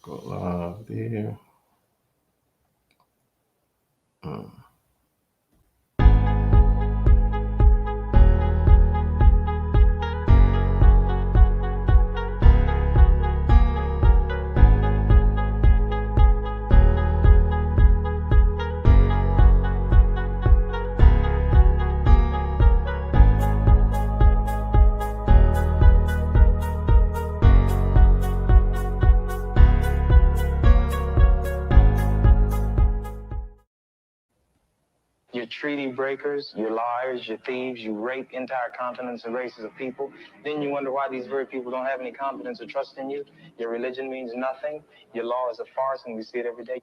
Go live there. You're treaty breakers, you're liars, you're thieves, you rape entire continents and races of people. Then you wonder why these very people don't have any confidence or trust in you. Your religion means nothing. Your law is a farce, and we see it every day.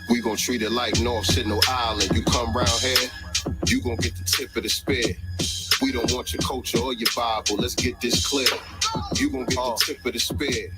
We gon' treat it like North Sentinel Island. You come round here, you gon' get the tip of the spear. We don't want your culture or your Bible, let's get this clear. You gon' get the tip of the spear.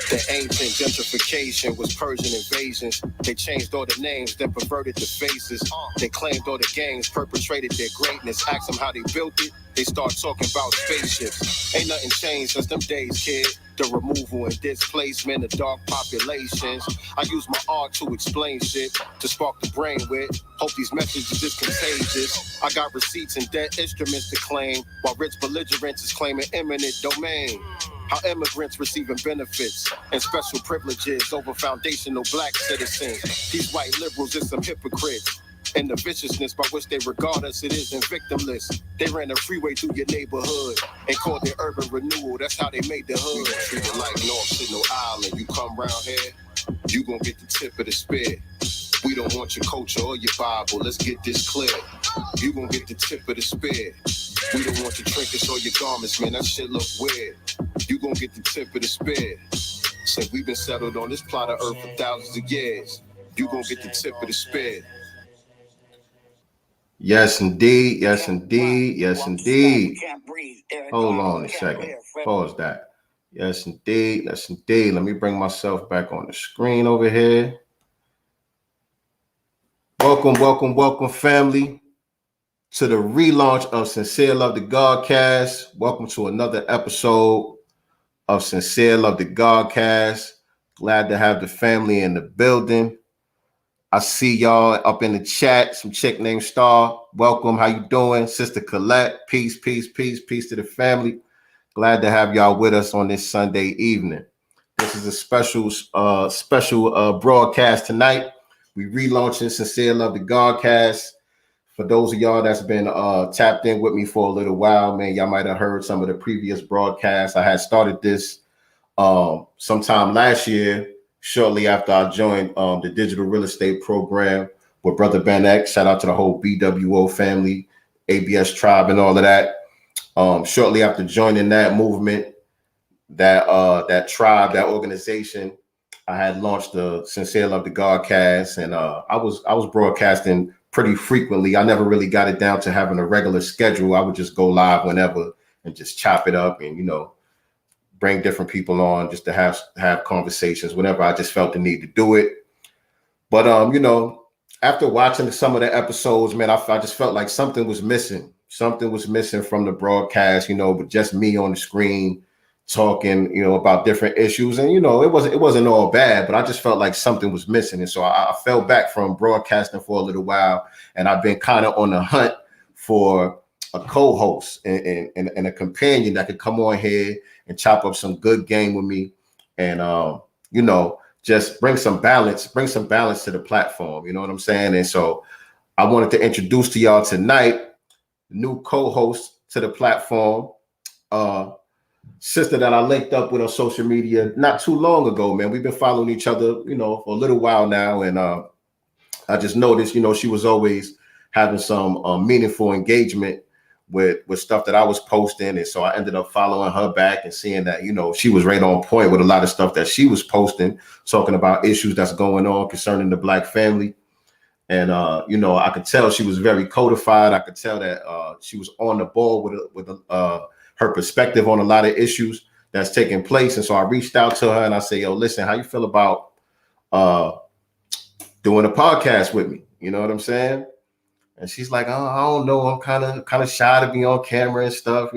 The ancient gentrification was Persian invasions. They changed all the names, then perverted the faces. They claimed all the gangs, perpetrated their greatness. Ask them how they built it, they start talking about spaceships. Ain't nothing changed since them days, kid. The removal and displacement of dark populations. I use my art to explain shit, to spark the brain with. Hope these messages is contagious. I got receipts and dead instruments to claim, while rich belligerents is claiming eminent domain. How immigrants receiving benefits and special privileges over foundational black citizens. These white liberals is some hypocrites. And the viciousness by which they regard us, it isn't victimless. They ran a freeway through your neighborhood and called it urban renewal. That's how they made the hood. Treat it like North Sentinel Island. You come round here, you gon' get the tip of the spear. We don't want your culture or your Bible. Let's get this clear. You gon' get the tip of the spear. We don't want your trinkets or your garments, man. That shit look weird. You gon' get the tip of the spear. Said we've been settled on this plot of earth for thousands of years. You gon' get the tip of the spear. Yes, indeed. Yes, indeed. Yes, indeed. Hold on a second. Pause that. Yes, indeed. Yes, indeed. Let me bring myself back on the screen over here. Welcome, family, to the relaunch of Sincere Luv Da GodCast. Welcome to another episode of Sincere Luv Da GodCast. Glad to have the family in the building. I see y'all up in the chat. Some chick named Star. Welcome. How you doing? Sister Colette. Peace to the family. Glad to have y'all with us on this Sunday evening. This is a special broadcast tonight. We relaunching Sincere Luv Da GodCast. For those of y'all that's been tapped in with me for a little while, man, y'all might have heard some of the previous broadcasts. I had started this sometime last year, shortly after I joined the digital real estate program with Brother Ben X. Shout out to the whole BWO family, ABS tribe, and all of that. Shortly after joining that movement, that tribe, that organization, I had launched the Sincere Luv Da GodCast, and I was broadcasting pretty frequently. I never really got it down to having a regular schedule. I would just go live whenever and just chop it up and, bring different people on just to have conversations whenever I just felt the need to do it. But, after watching some of the episodes, man, I just felt like something was missing. Something was missing from the broadcast, with just me on the screen talking, about different issues. And, it wasn't all bad, but I just felt like something was missing. And so I fell back from broadcasting for a little while, and I've been kind of on the hunt for a co-host and a companion that could come on here and chop up some good game with me and, just bring some balance to the platform. You know what I'm saying? And so I wanted to introduce to y'all tonight, new co-host to the platform, sister that I linked up with on social media not too long ago, man. We've been following each other, for a little while now. And I just noticed, she was always having some meaningful engagement with stuff that I was posting. And so I ended up following her back and seeing that, she was right on point with a lot of stuff that she was posting, talking about issues that's going on concerning the Black family. And, I could tell she was very codified. I could tell that she was on the ball with her perspective on a lot of issues that's taking place. And so I reached out to her and I said, yo, listen, how you feel about doing a podcast with me? You know what I'm saying? And she's like, oh, I don't know. I'm kind of shy to be on camera and stuff.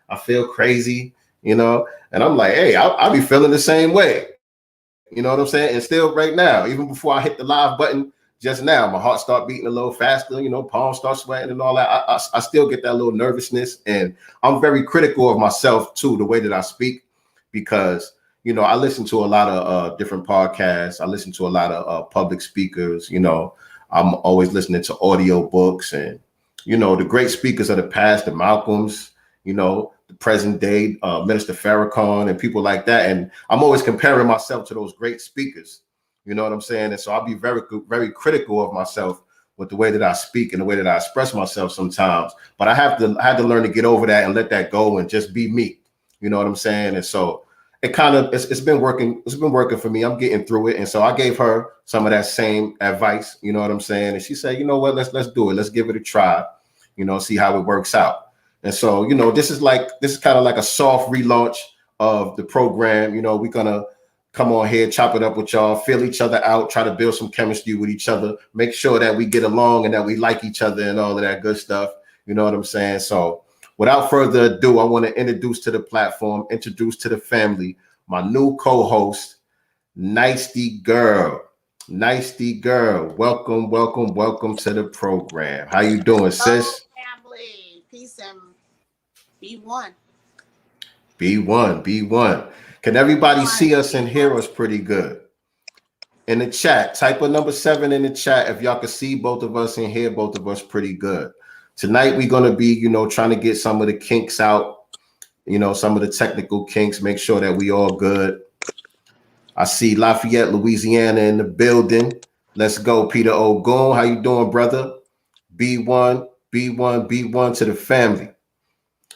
I feel crazy, you know. And I'm like, hey, I'll be feeling the same way. You know what I'm saying? And still right now, even before I hit the live button just now, my heart start beating a little faster, you know, palms start sweating and all that. I still get that little nervousness. And I'm very critical of myself too, the way that I speak, because, you know, I listen to a lot of different podcasts. I listen to a lot of public speakers, you know. I'm always listening to audio books and, you know, the great speakers of the past, the Malcolms, you know, the present day Minister Farrakhan and people like that. And I'm always comparing myself to those great speakers. You know what I'm saying? And so I'll be very, very critical of myself with the way that I speak and the way that I express myself sometimes. But I had to learn to get over that and let that go and just be me. You know what I'm saying? And so it kind of it's been working. It's been working for me. I'm getting through it. And so I gave her some of that same advice. You know what I'm saying? And she said, you know what? Let's do it. Let's give it a try. You know, see how it works out. And so, you know, this is kind of like a soft relaunch of the program. You know, we're going to come on here, chop it up with y'all, feel each other out, try to build some chemistry with each other, make sure that we get along and that we like each other and all of that good stuff. You know what I'm saying? So without further ado, I want to introduce to the platform, introduce to the family, my new co-host, NYCTEE. NYCTEE, welcome, welcome, welcome to the program. How you doing, sis? Family, peace and B1. B1. Can everybody see us and hear us pretty good? In the chat, type a number 7 in the chat if y'all can see both of us and hear both of us pretty good. Tonight, we're going to be, you know, trying to get some of the kinks out, you know, some of the technical kinks, make sure that we all good. I see Lafayette, Louisiana in the building. Let's go, Peter Ogun. How you doing, brother? B1 to the family.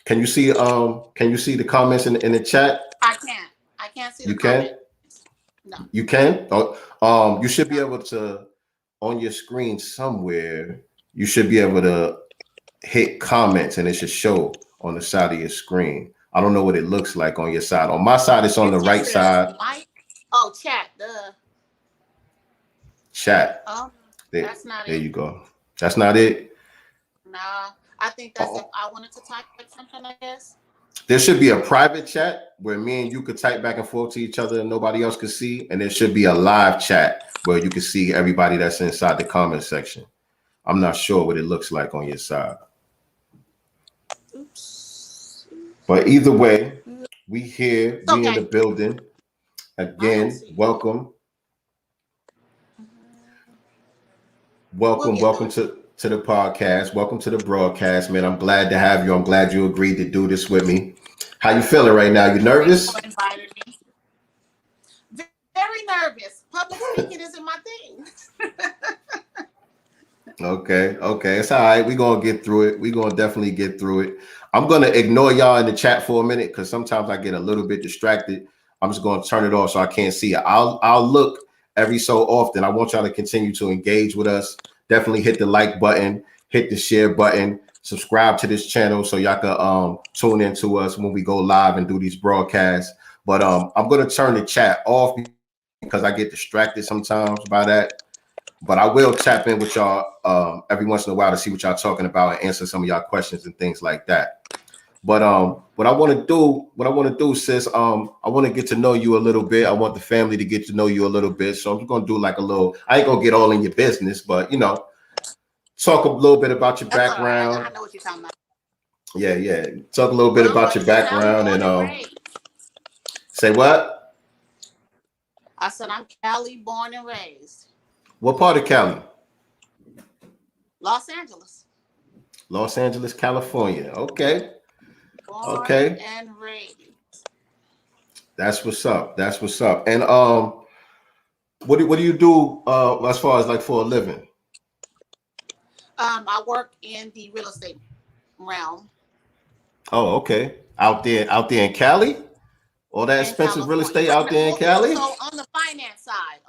Can you see the comments in the chat? I can't see the comments. No. You can? Oh, you should be able to, on your screen somewhere, you should be able to hit comments and it should show on the side of your screen. I don't know what it looks like on your side. On my side, it's on the right side. Oh, chat. Chat. That's not it. There you go. That's not it? Nah, I think that's if I wanted to type something, I guess. There should be a private chat where me and you could type back and forth to each other and nobody else could see. And there should be a live chat where you can see everybody that's inside the comment section. I'm not sure what it looks like on your side. Oops. But either way, we here, we in the building. Again, welcome. Welcome to the podcast. Welcome to the broadcast, man. I'm glad to have you. I'm glad you agreed to do this with me. How you feeling right now? You nervous? Very nervous. Public speaking isn't my thing. Okay. It's all right. We're going to get through it. We're going to definitely get through it. I'm going to ignore y'all in the chat for a minute because sometimes I get a little bit distracted. I'm just going to turn it off so I can't see it. I'll look every so often. I want y'all to continue to engage with us. Definitely hit the like button, hit the share button, subscribe to this channel so y'all can tune into us when we go live and do these broadcasts. But I'm going to turn the chat off because I get distracted sometimes by that. But I will tap in with y'all every once in a while to see what y'all talking about and answer some of y'all questions and things like that. But what I want to do, sis, I want to get to know you a little bit. I want the family to get to know you a little bit. So I'm just gonna do like a little. I ain't gonna get all in your business, but you know, talk a little bit about your background. I know what you're talking about. Yeah. Talk a little bit about your background and say what? I said I'm Cali born and raised. What part of Cali? Los Angeles. Los Angeles, California. Okay. Born and raised. That's what's up. And what do you do as far as like for a living? I work in the real estate realm. Oh, okay. Out there in Cali? All that expensive real estate out there in Cali? So on the finance side.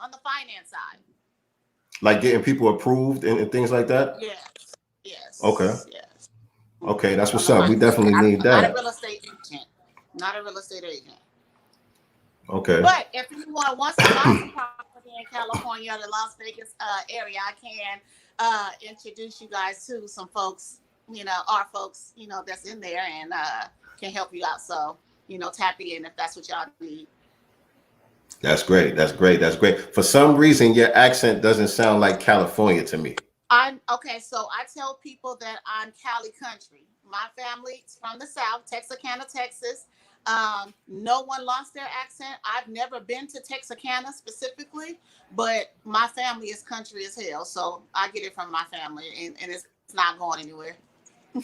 Like getting people approved and things like that? Yes. Okay. Yes. Okay, that's what's up. We definitely need that. Not a real estate agent. Okay. But if you want to buy some property in California, the Las Vegas area, I can introduce you guys to some folks, our folks, that's in there, and can help you out. So, tap in if that's what y'all need. That's great. That's great. That's great. For some reason, your accent doesn't sound like California to me. I'm okay. So I tell people that I'm Cali country. My family's from the South, Texarkana, Texas. No one lost their accent. I've never been to Texarkana specifically, but my family is country as hell. So I get it from my family, and it's not going anywhere.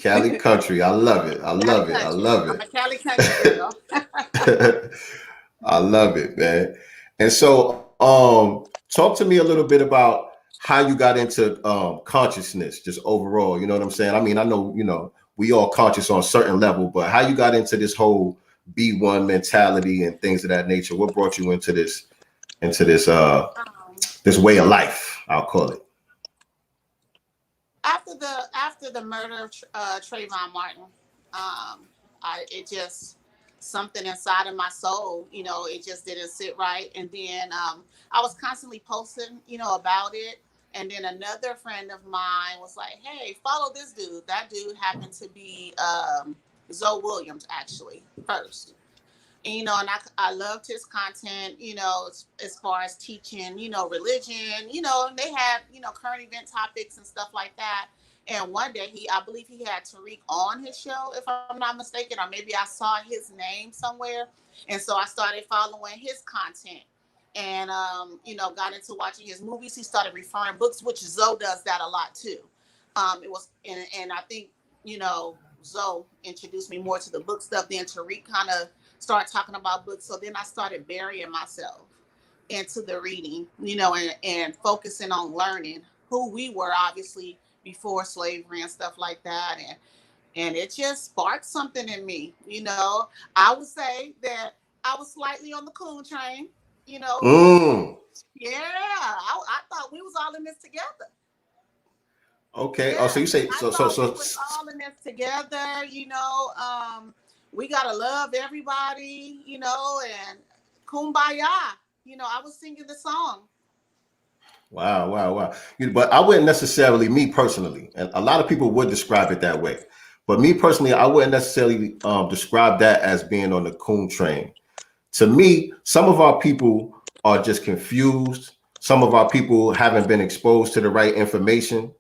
Cali country. I love it. I Cali love it. I country. love I'm a Cali country girl. it. I love it, man. And so, talk to me a little bit about how you got into consciousness, just overall. You know what I'm saying? I mean, I know, we all conscious on a certain level, but how you got into this whole B1 mentality and things of that nature? What brought you into this this way of life? I'll call it. After the murder of Trayvon Martin, it just something inside of my soul, it just didn't sit right. And then I was constantly posting, about it. And then another friend of mine was like, "Hey, follow this dude." That dude happened to be Zoe Williams, actually, first. And, and I loved his content, as far as teaching, religion, and they had, current event topics and stuff like that. And one day I believe he had Tariq on his show, if I'm not mistaken, or maybe I saw his name somewhere. And so I started following his content and, got into watching his movies. He started referring books, which Zoe does that a lot too. And I think, Zoe introduced me more to the book stuff. Then Tariq kind of started talking about books. So then I started burying myself into the reading, and focusing on learning who we were, obviously, before slavery and stuff like that. And it just sparked something in me. I would say that I was slightly on the coon train, Yeah, I thought we was all in this together. Okay. Yeah, Oh, so you say I so thought we was all in this together. We gotta love everybody, and kumbaya. I was singing the song. Wow, wow, wow. But I wouldn't necessarily, me personally, and a lot of people would describe it that way. But me personally, I wouldn't necessarily describe that as being on the coon train. To me, some of our people are just confused. Some of our people haven't been exposed to the right information.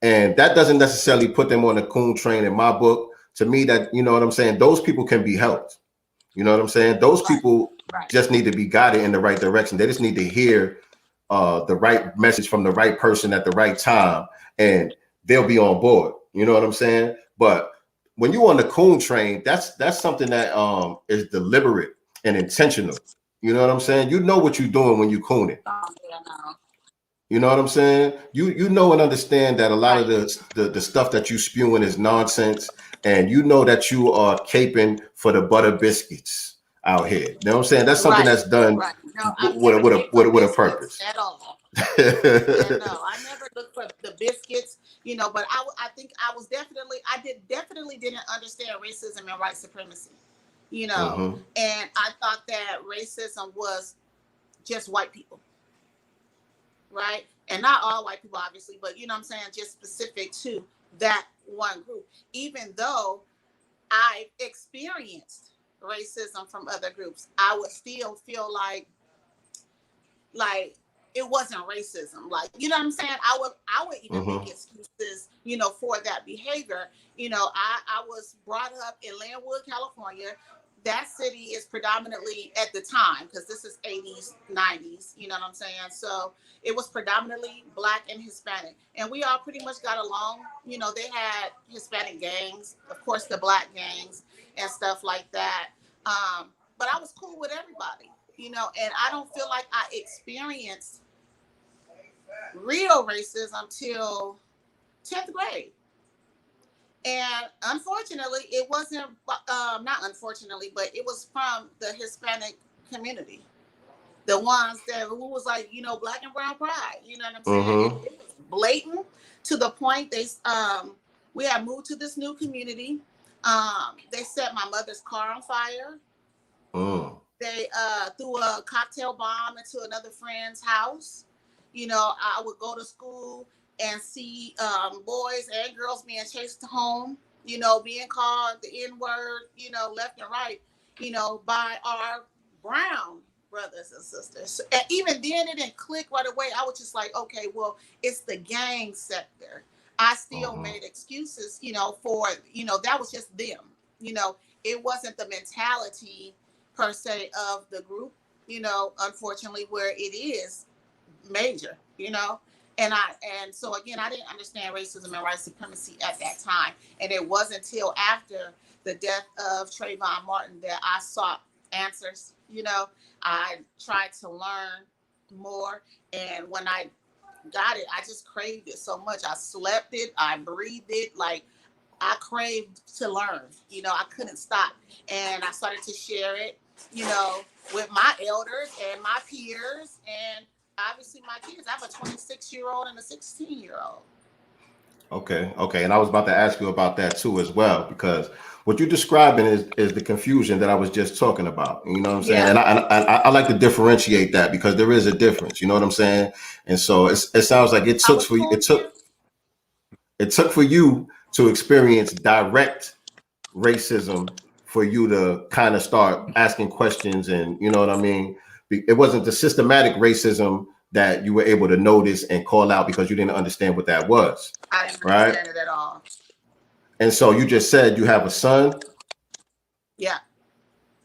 And that doesn't necessarily put them on the coon train in my book. To me, that, you know what I'm saying, those people can be helped. You know what I'm saying? Those people just need to be guided in the right direction. They just need to hear the right message from the right person at the right time, and they'll be on board. You know what I'm saying? But when you on the coon train, that's something that is deliberate and intentional. You know what I'm saying? You know what you're doing when you cooning. You know what I'm saying? You know and understand that a lot of the stuff that you spewing is nonsense, and you know that you are caping for the butter biscuits out here. You know what I'm saying? That's something that's done with a purpose. At all. Yeah, no, I never looked for the biscuits, but I think I definitely didn't understand racism and white supremacy, and I thought that racism was just white people. Right. And not all white people, obviously, but I'm saying, just specific to that one group, even though I experienced racism from other groups, I would still feel like it wasn't racism. Like, you know what I'm saying? I would even make excuses, for that behavior. I was brought up in Linwood, California. That city is predominantly, at the time, because this is 80s, 90s, you know what I'm saying? So it was predominantly Black and Hispanic. And we all pretty much got along. They had Hispanic gangs, of course, the Black gangs and stuff like that. But I was cool with everybody, and I don't feel like I experienced real racism till 10th grade. And unfortunately, it wasn't, not unfortunately, but it was from the Hispanic community. The ones who was like, Black and brown pride, you know what I'm saying? And it was blatant to the point we had moved to this new community. They set my mother's car on fire. They threw a cocktail bomb into another friend's house. I would go to school and see boys and girls being chased home, you know, being called the N-word, you know, left and right, you know, by our brown brothers and sisters. And even then it didn't click right away. I was just like, okay, well, it's the gang sector. I still made excuses, you know, for, you know, that was just them. You know, it wasn't the mentality per se of the group, you know, unfortunately, where it is major, you know. And so again, I didn't understand racism and white supremacy at that time. And it wasn't until after the death of Trayvon Martin that I sought answers. You know, I tried to learn more. And when I got it, I just craved it so much. I slept it, I breathed it, like I craved to learn. You know, I couldn't stop. And I started to share it, you know, with my elders and my peers and obviously my kids. I have a 26-year-old and a 16-year-old. Okay. And I was about to ask you about that too as well, because what you're describing is the confusion that I was just talking about. You know what I'm saying? Yeah. And I like to differentiate that because there is a difference. You know what I'm saying? And so it sounds like it took for you to experience direct racism for you to kind of start asking questions, and you know what I mean? It wasn't the systematic racism that you were able to notice and call out because you didn't understand what that was. I didn't understand it at all. And so you just said you have a son. Yeah.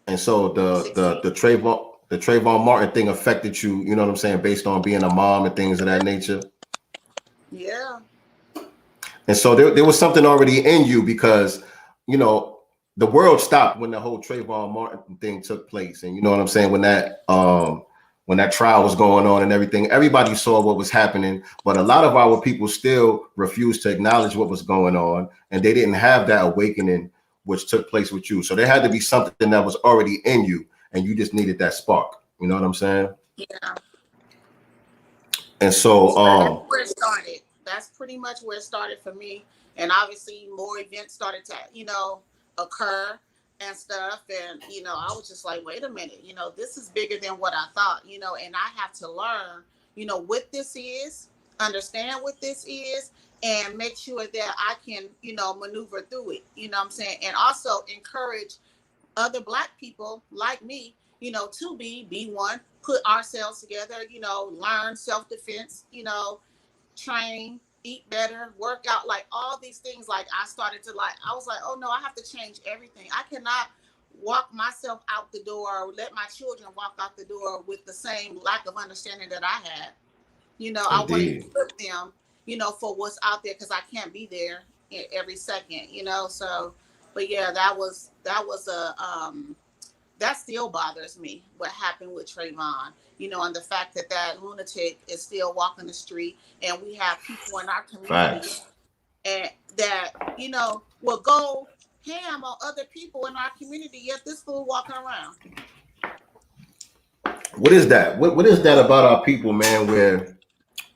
And so the Trayvon Martin thing affected you, you know what I'm saying, based on being a mom and things of that nature. Yeah. And so there was something already in you because, you know, the world stopped when the whole Trayvon Martin thing took place. And you know what I'm saying? When that trial was going on and everything, everybody saw what was happening, but a lot of our people still refused to acknowledge what was going on, and they didn't have that awakening which took place with you. So there had to be something that was already in you, and you just needed that spark. You know what I'm saying? Yeah. And so that's where it started. That's pretty much where it started for me. And obviously more events started to, you know, occur and stuff. And, you know, I was just like, wait a minute, you know, this is bigger than what I thought, you know, and I have to learn, you know, what this is, understand what this is, and make sure that I can, you know, maneuver through it, you know what I'm saying? And also encourage other Black people like me, you know, to be one, put ourselves together, you know, learn self-defense, you know, train, eat better, work out, like all these things. Like I started to I was like, oh no, I have to change everything. I cannot walk myself out the door or let my children walk out the door with the same lack of understanding that I had. You know, I want to equip them, you know, for what's out there, because I can't be there every second, you know. So, but yeah, that still bothers me, what happened with Trayvon, you know, and the fact that lunatic is still walking the street, and we have people in our community and that, you know, will go ham on other people in our community, yet this fool walking around. What is that? What is that about our people, man, where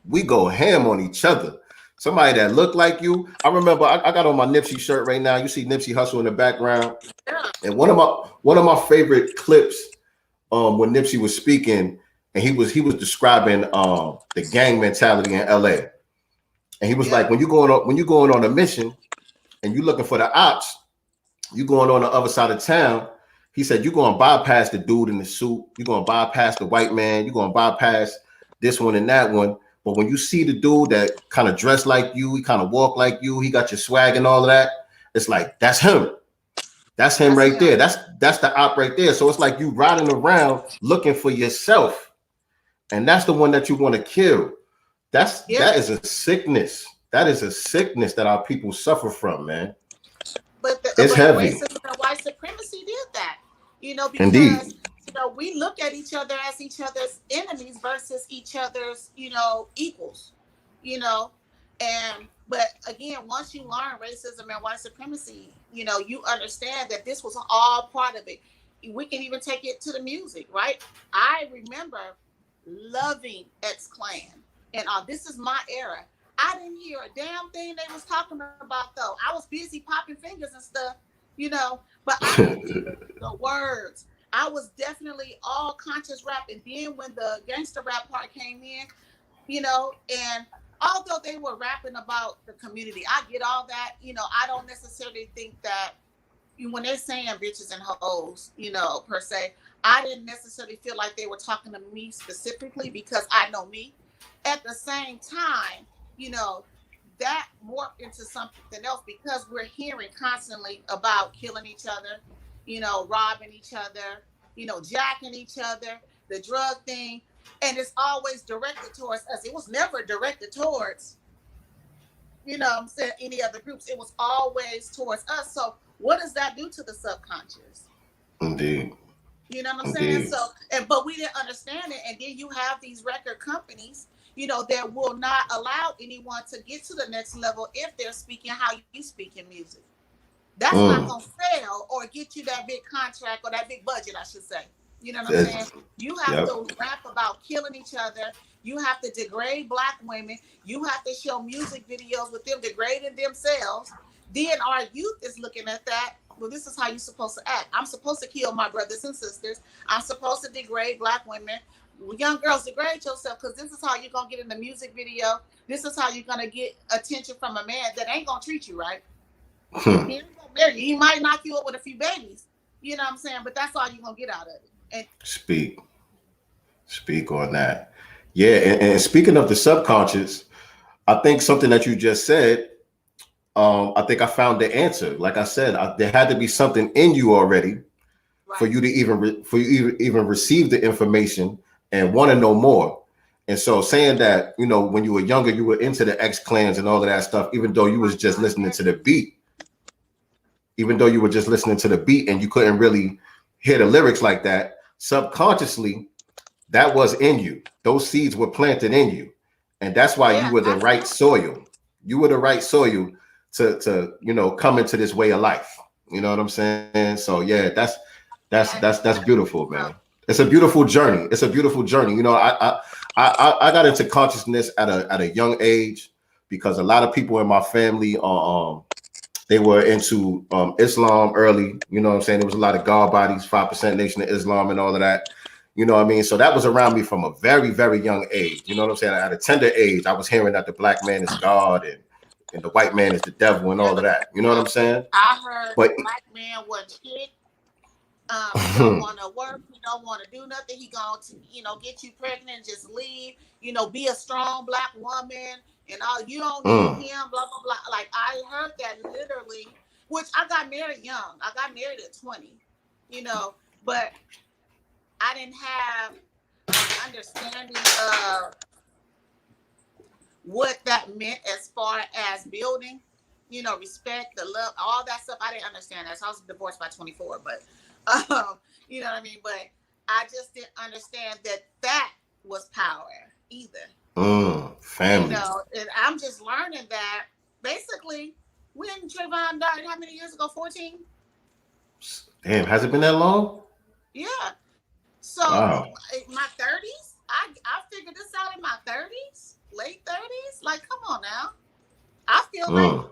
we go ham on each other? Somebody that looked like you. I remember I got on my Nipsey shirt right now. You see Nipsey Hussle in the background. Yeah. And one of my favorite clips when Nipsey was speaking, and he was describing the gang mentality in LA. And he was like, when you going on a mission and you looking for the ops, you going on the other side of town. He said, you're going to bypass the dude in the suit. You're going to bypass the white man. You're going to bypass this one and that one. But when you see the dude that kind of dressed like you, he kind of walk like you, he got your swag and all of that, it's like, that's him. That's him right there. That's the op right there. So it's like you riding around looking for yourself. And that's the one that you want to kill. That is a sickness. That is a sickness that our people suffer from, man. But heavy. Racism and white supremacy did that, you know, because you know, we look at each other as each other's enemies versus each other's, you know, equals, you know. But again, once you learn racism and white supremacy, you know, you understand that this was all part of it. We can even take it to the music, right? I remember loving X-Clan, and this is my era. I didn't hear a damn thing they was talking about, though. I was busy popping fingers and stuff, you know, but I didn't hear the words. I was definitely all conscious rap. And then when the gangster rap part came in, you know, and although they were rapping about the community, I get all that. I don't necessarily think that when they're saying bitches and hoes, per se, I didn't necessarily feel like they were talking to me specifically because I know me. At the same time, that morphed into something else because we're hearing constantly about killing each other, robbing each other, jacking each other, the drug thing. And it's always directed towards us. It was never directed towards, I'm saying, any other groups. It was always towards us. So what does that do to the subconscious? Indeed. You know what I'm Indeed. saying? So, but we didn't understand it. And then you have these record companies, that will not allow anyone to get to the next level if they're speaking how you speak in music. That's not going to fail or get you that big contract or that big budget, I should say. You know what I'm saying? You have to rap about killing each other. You have to degrade Black women. You have to show music videos with them degrading themselves. Then our youth is looking at that. Well, this is how you're supposed to act. I'm supposed to kill my brothers and sisters. I'm supposed to degrade Black women. Young girls, degrade yourself because this is how you're going to get in the music video. This is how you're going to get attention from a man that ain't going to treat you right. He ain't going to marry you. He might knock you up with a few babies. You know what I'm saying? But that's all you're going to get out of it. And Speak on that. Yeah, and speaking of the subconscious, I think something that you just said, I think I found the answer. Like I said, there had to be something in you already for you to even receive the information and want to know more. And so saying that, when you were younger, you were into the X clans and all of that stuff, even though you was just listening to the beat, and you couldn't really hear the lyrics like that, subconsciously, that was in you. Those seeds were planted in you. And that's why you were the right soil. You were the right soil to come into this way of life. You know what I'm saying? So yeah, that's beautiful, man. It's a beautiful journey. I got into consciousness at a young age because a lot of people in my family they were into Islam early. You know what I'm saying? There was a lot of God bodies, 5% Nation of Islam and all of that. You know what I mean? So that was around me from a very, very young age. You know what I'm saying? At a tender age, I was hearing that the Black man is God and the white man is the devil and all of that. You know what I'm saying? I heard the Black man was shit. He don't want to work. He don't want to do nothing. He going to, get you pregnant and just leave. Be a strong Black woman and all. You don't need him. Blah blah blah. Like I heard that literally. Which I got married young. I got married at 20. But I didn't have an understanding of what that meant as far as building. Respect, the love, all that stuff. I didn't understand that. So I was divorced by 24, but. You know what I mean? But I just didn't understand that was power either. Family. And I'm just learning that basically when Trayvon died, how many years ago? 14? Damn, has it been that long? Yeah. So in my 30s, I figured this out in my 30s, late 30s. Like, come on now. I feel like,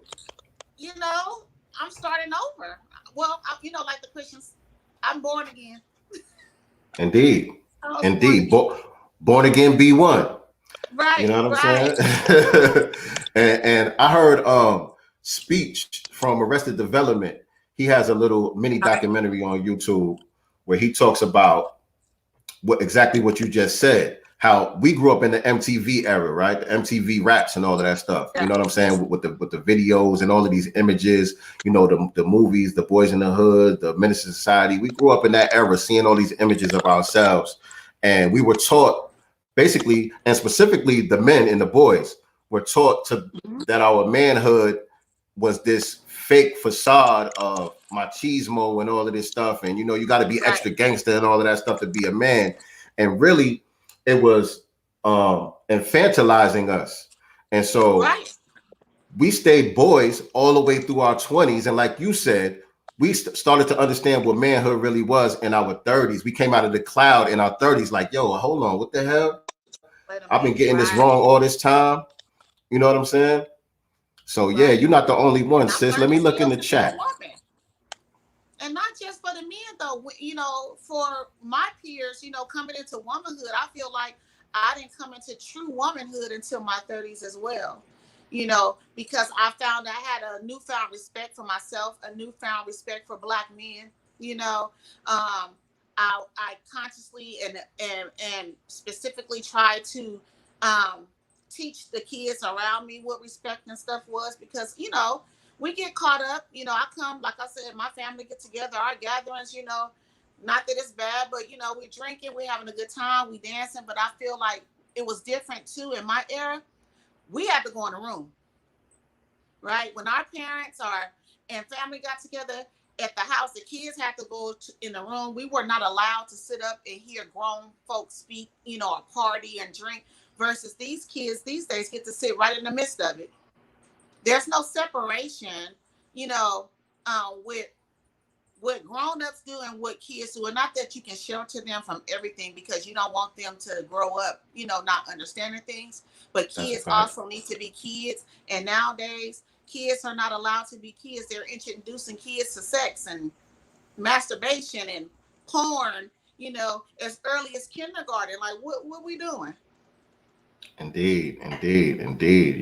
I'm starting over. Well, like the Christians, I'm born again. Indeed. Born again B1. Right. You know what I'm saying? and I heard Speech from Arrested Development. He has a little mini documentary on YouTube where he talks about exactly what you just said. How we grew up in the MTV era, right? The MTV raps and all of that stuff. Yeah. You know what I'm saying? With the videos and all of these images, the movies, the Boys in the Hood, the Menace to Society. We grew up in that era seeing all these images of ourselves. And we were taught basically, and specifically the men and the boys were taught that our manhood was this fake facade of machismo and all of this stuff. And, you got to be extra gangster and all of that stuff to be a man. And really, it was infantilizing us. And so we stayed boys all the way through our 20s. And like you said, we started to understand what manhood really was in our 30s. We came out of the cloud in our 30s like, yo, hold on, what the hell? I've been getting this wrong all this time. You know what I'm saying? So, yeah, you're not the only one, sis. Let me look in the chat. And not just for the men, though, for my peers, coming into womanhood, I feel like I didn't come into true womanhood until my 30s as well. You know, because I found I had a newfound respect for myself, a newfound respect for Black men. You know, I consciously and specifically try to teach the kids around me what respect and stuff was, because you know we get caught up. You know, I come, like I said, my family get together, our gatherings. You know, not that it's bad, but you know, we're drinking, we're having a good time, we dancing. But I feel like it was different too in my era. We had to go in the room, right? When our parents and family got together at the house, the kids had to go in the room. We were not allowed to sit up and hear grown folks speak, you know, or party and drink, versus these kids these days get to sit right in the midst of it. There's no separation, you know, with what grown-ups do and what kids do. And not that you can shelter them from everything, because you don't want them to grow up, you know, not understanding things. But kids also need to be kids. And nowadays, kids are not allowed to be kids. They're introducing kids to sex and masturbation and porn, you know, as early as kindergarten. Like, what we doing? Indeed,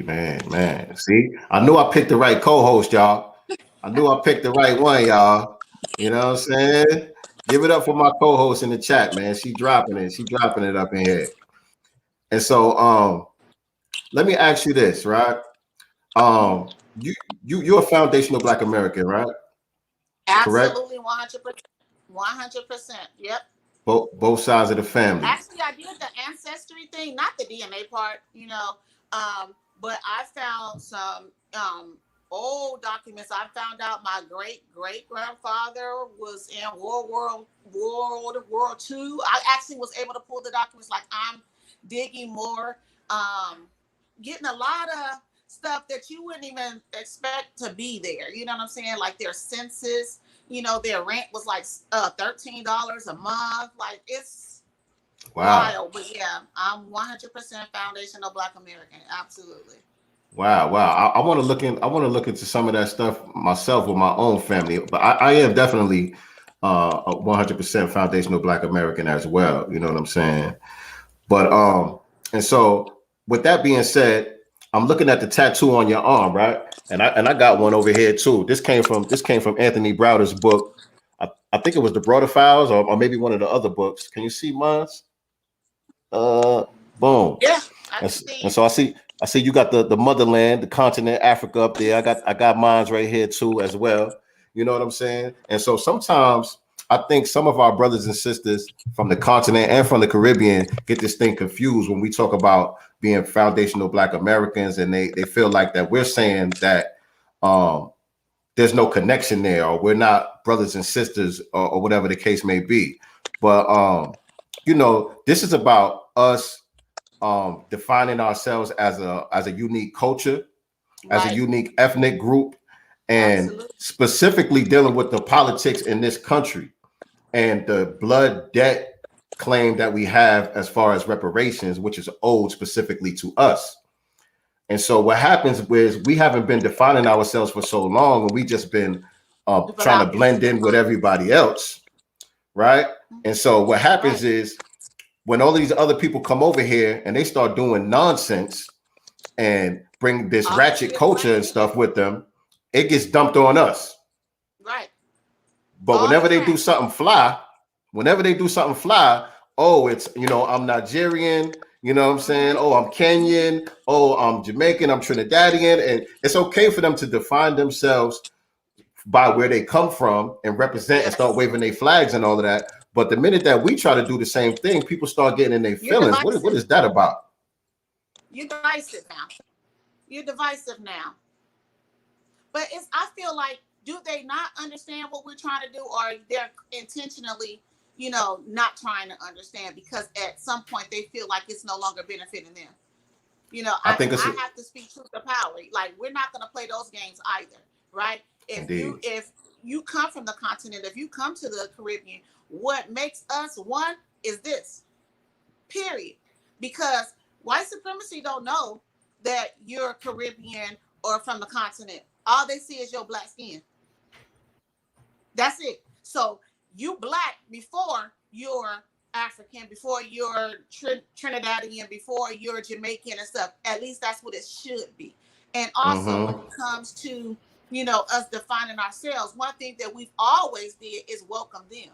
man. See, I knew I picked the right co-host, y'all. I knew I picked the right one, y'all. You know what I'm saying? Give it up for my co-host in the chat, man. She dropping it up in here. And so, let me ask you this, right? You're a foundational Black American, right? Absolutely, 100%. Yep. Both sides of the family. Actually, I did the ancestry thing, not the DNA part, you know. But I found some old documents. I found out my great grandfather was in World War II. I actually was able to pull the documents. Like, I'm digging more, getting a lot of stuff that you wouldn't even expect to be there. You know what I'm saying? Like their census, you know, their rent was like $13 a month. Like, it's wild. But yeah, I'm 100% foundational Black American. Absolutely. Wow. I want to look into some of that stuff myself with my own family, but I am definitely a 100% foundational Black American as well. You know what I'm saying? But and so with that being said, I'm looking at the tattoo on your arm, right? And I got one over here too. This came from Anthony Browder's book. I think it was the Broader Files, or maybe one of the other books. Can you see mine? Boom. Yeah. And so I see you got the motherland, the continent, Africa up there. I got mines right here too as well. You know what I'm saying? And so sometimes I think some of our brothers and sisters from the continent and from the Caribbean get this thing confused when we talk about being foundational Black Americans, and they feel like that we're saying that there's no connection there, or we're not brothers and sisters, or whatever the case may be. But you know, this is about us defining ourselves as a unique culture, as a unique ethnic group, and specifically dealing with the politics in this country and the blood debt claim that we have as far as reparations, which is owed specifically to us. And so what happens is we haven't been defining ourselves for so long, and we just been trying to blend in with everybody else, right? And so what happens is when all these other people come over here and they start doing nonsense and bring this ratchet culture and stuff with them, it gets dumped on us. Right. But whenever they do something fly, oh, it's, you know, I'm Nigerian, you know what I'm saying? Oh, I'm Kenyan. Oh, I'm Jamaican. I'm Trinidadian. And it's okay for them to define themselves by where they come from and represent and start waving their flags and all of that. But the minute that we try to do the same thing, people start getting in their feelings. What is that about? You're divisive now. But I feel like, do they not understand what we're trying to do, or they're intentionally, you know, not trying to understand because at some point they feel like it's no longer benefiting them? You know, I have to speak truth to power. Like, we're not going to play those games either, right? If you come from the continent, if you come to the Caribbean, what makes us one is this, period. Because white supremacy don't know that you're Caribbean or from the continent. All they see is your Black skin. That's it. So you Black before you're African, before you're Trinidadian, before you're Jamaican and stuff. At least that's what it should be. And also when it comes to, you know, us defining ourselves, one thing that we've always did is welcome them.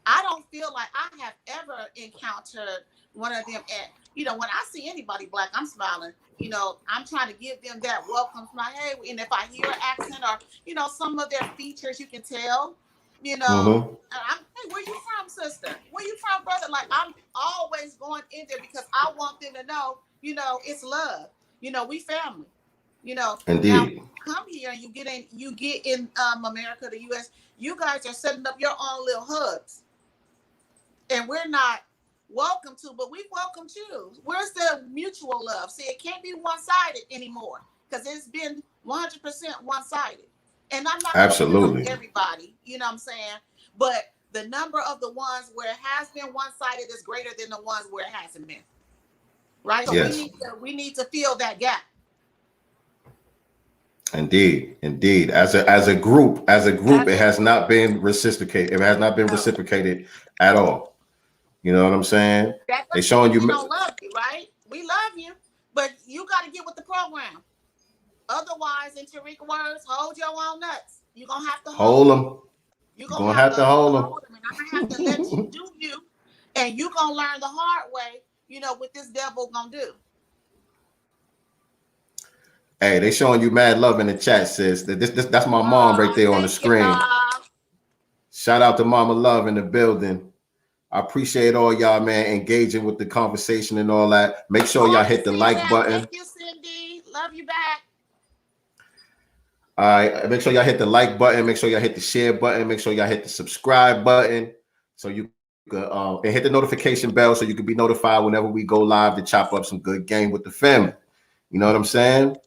I don't feel like I have ever encountered one of them at, you know, when I see anybody black, I'm smiling. You know, I'm trying to give them that welcome smile. Hey, and if I hear an accent or, you know, some of their features, you can tell, you know, hey, where you from, sister? Where you from, brother? Like, I'm always going in there because I want them to know, you know, it's love. You know, we family. You know, now come here and you get in America, the US, you guys are setting up your own little hubs. And we're not welcome to, but we welcome you. Where's the mutual love? See, it can't be one-sided anymore because it's been 100% one-sided. And I'm not absolutely everybody, you know what I'm saying? But the number of the ones where it has been one-sided is greater than the ones where it hasn't been. Right? So yes. we need to fill that gap. Indeed. As a group, it has not been reciprocated. It has not been reciprocated at all. You know what I'm saying? They showing you. We don't love you, right? We love you, but you got to get with the program. Otherwise, in Tariq words, hold your own nuts. You're gonna have to hold them. You're gonna have to hold them, and I'm gonna have to let you do you, and you're gonna learn the hard way. You know what this devil gonna do. Hey, they showing you mad love in the chat, sis. That's my mom right there on the screen. Shout out to Mama Love in the building. I appreciate all y'all, man, engaging with the conversation and all that. Make sure y'all hit the like button. Thank you, Cindy. Love you back. All right, make sure y'all hit the like button. Make sure y'all hit the share button. Make sure y'all hit the subscribe button so you can and hit the notification bell so you can be notified whenever we go live to chop up some good game with the family. You know what I'm saying?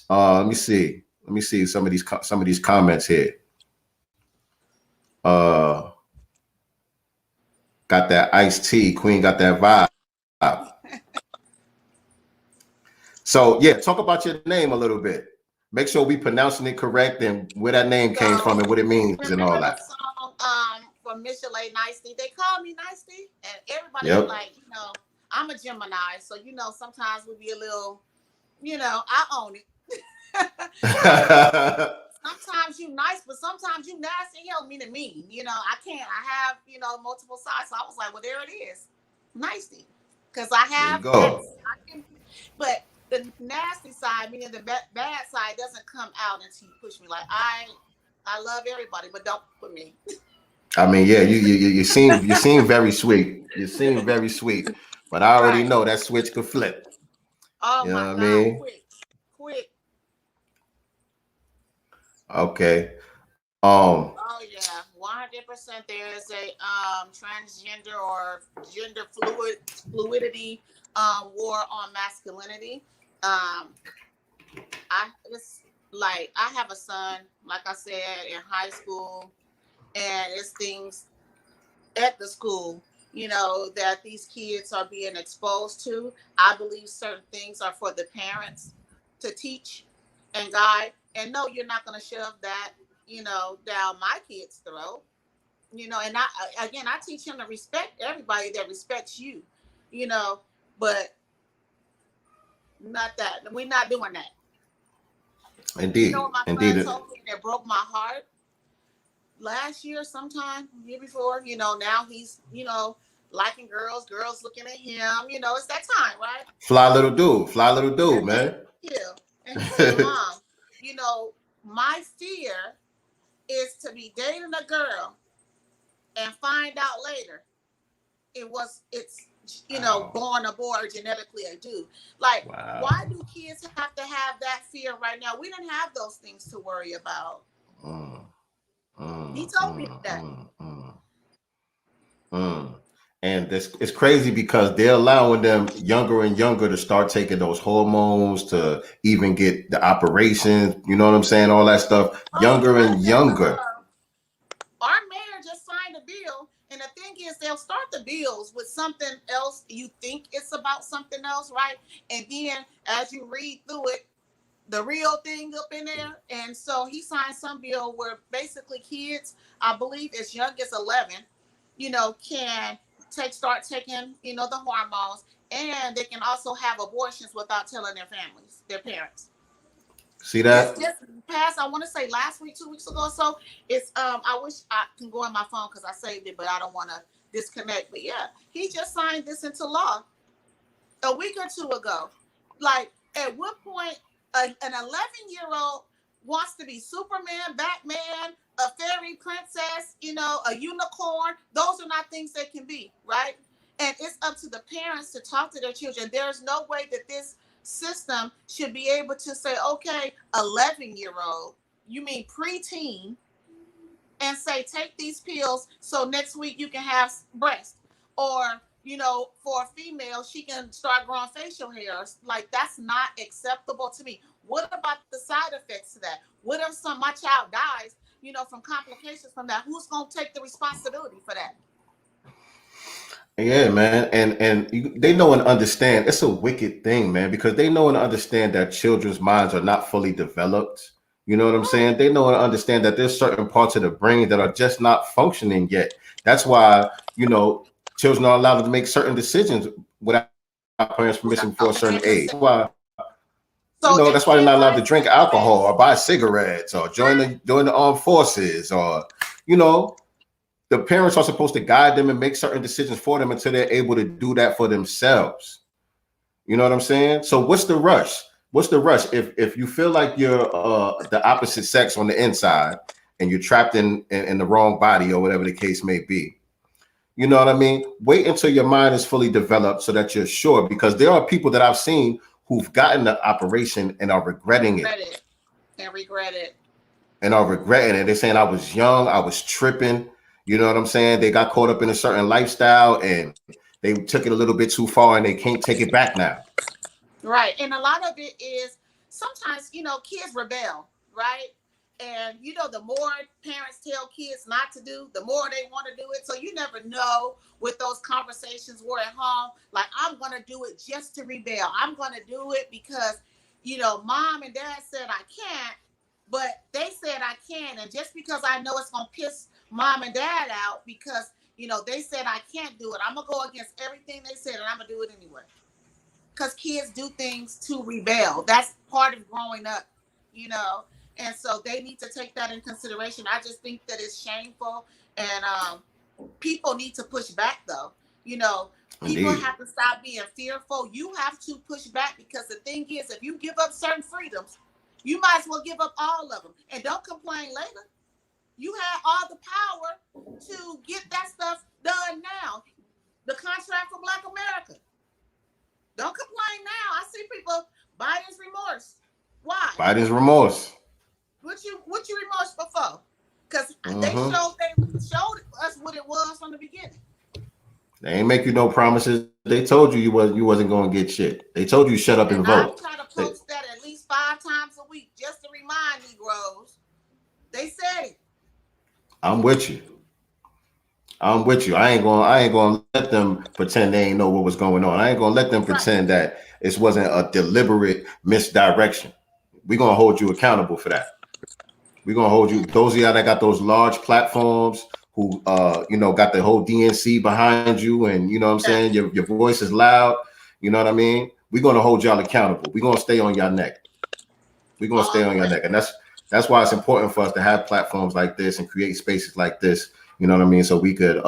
Let me see some of these comments here. Got that iced tea. Queen got that vibe. So yeah, talk about your name a little bit. Make sure we pronouncing it correct and where that name came from and what it means and all that. Song, from Michelet NYCTEE. They call me NYCTEE, and everybody like, you know, I'm a Gemini, so you know sometimes we be a little, you know, I own it. Sometimes you nice, but sometimes you nasty. Help me to mean. You know, I have, you know, multiple sides. So I was like, well, there it is. Nasty. Because I have but the nasty side, meaning the bad side, doesn't come out until you push me. Like I love everybody, but don't put me. I mean, yeah, you seem very sweet. You seem very sweet. But I already know that switch could flip. Oh, you know what I mean? Quick. Okay. Oh yeah, 100%. There is a transgender or gender fluidity war on masculinity. I have a son, like I said, in high school, and it's things at the school, you know, that these kids are being exposed to. I believe certain things are for the parents to teach and guide. And no, you're not going to shove that, you know, down my kid's throat, you know. And I teach him to respect everybody that respects you, you know, but not that. We're not doing that. Indeed. You know what my son told me that broke my heart? Last year, sometime, year before, you know, now he's, you know, liking girls looking at him, you know, it's that time, right? Fly little dude, man. Yeah. And he said, Mom, you know, my fear is to be dating a girl and find out later it's you know, born a boy or genetically a dude. Like, why do kids have to have that fear right now? We didn't have those things to worry about. He told me that. And it's crazy because they're allowing them younger and younger to start taking those hormones to even get the operations. You know what I'm saying? All that stuff. Younger and younger. Our mayor just signed a bill. And the thing is, they'll start the bills with something else. You think it's about something else, right? And then as you read through it, the real thing up in there. And so he signed some bill where basically kids, I believe as young as 11, you know, can start taking, you know, the hormones, and they can also have abortions without telling their families, their parents. See that? Just past, I want to say last week, 2 weeks ago or so. It's I wish I can go on my phone because I saved it, but I don't want to disconnect. But yeah, he just signed this into law a week or two ago. Like, at what point an 11-year-old wants to be Superman, Batman, a fairy princess, you know, a unicorn? Those are not things they can be, right? And it's up to the parents to talk to their children. There's no way that this system should be able to say, okay, 11-year-old, you mean preteen, and say, take these pills so next week you can have breast. Or, you know, for a female, she can start growing facial hairs. Like, that's not acceptable to me. What about the side effects to that? What if my child dies, you know, from complications from that? Who's going to take the responsibility for that? Yeah, man, they know and understand. It's a wicked thing, man, because they know and understand that children's minds are not fully developed. You know what I'm saying? They know and understand that there's certain parts of the brain that are just not functioning yet. That's why, you know, children are allowed to make certain decisions without parents' permission before a certain age. Why, you know, that's why they're not allowed to drink alcohol or buy cigarettes or join the armed forces, or, you know, the parents are supposed to guide them and make certain decisions for them until they're able to do that for themselves. You know what I'm saying? So what's the rush? What's the rush? If you feel like you're the opposite sex on the inside and you're trapped in the wrong body or whatever the case may be, you know what I mean? Wait until your mind is fully developed so that you're sure, because there are people that I've seen who've gotten the operation and are regretting it. And regret it. And are regretting it. They're saying, I was young, I was tripping. You know what I'm saying? They got caught up in a certain lifestyle and they took it a little bit too far and they can't take it back now. Right. And a lot of it is sometimes, you know, kids rebel, right? And, you know, the more parents tell kids not to do, the more they want to do it. So you never know what those conversations were at home. Like, I'm going to do it just to rebel. I'm going to do it because, you know, mom and dad said I can't, but they said I can. And just because I know it's going to piss mom and dad out because, you know, they said I can't do it, I'm going to go against everything they said and I'm going to do it anyway. Because kids do things to rebel. That's part of growing up, you know. And so they need to take that in consideration. I just think that it's shameful, and people need to push back, though. You know, people have to stop being fearful. You have to push back, because the thing is, if you give up certain freedoms, you might as well give up all of them. And don't complain later. You have all the power to get that stuff done now. The contract for Black America. Don't complain now. I see people, Biden's remorse. Why? Biden's remorse. What you remorse for? Because they showed us what it was from the beginning. They ain't make you no promises. They told you you wasn't going to get shit. They told you shut up and vote. I try to post that at least 5 times a week just to remind Negroes. They said it. I'm with you. I ain't gonna let them pretend they ain't know what was going on. I ain't gonna let them pretend that it wasn't a deliberate misdirection. We're gonna hold you accountable for that. We're gonna hold you. Those of y'all that got those large platforms who you know, got the whole DNC behind you, and you know what I'm saying, your voice is loud, you know what I mean? We're gonna hold y'all accountable. We're gonna stay on your neck. We're gonna stay on your neck. And that's why it's important for us to have platforms like this and create spaces like this. You know what I mean? So we could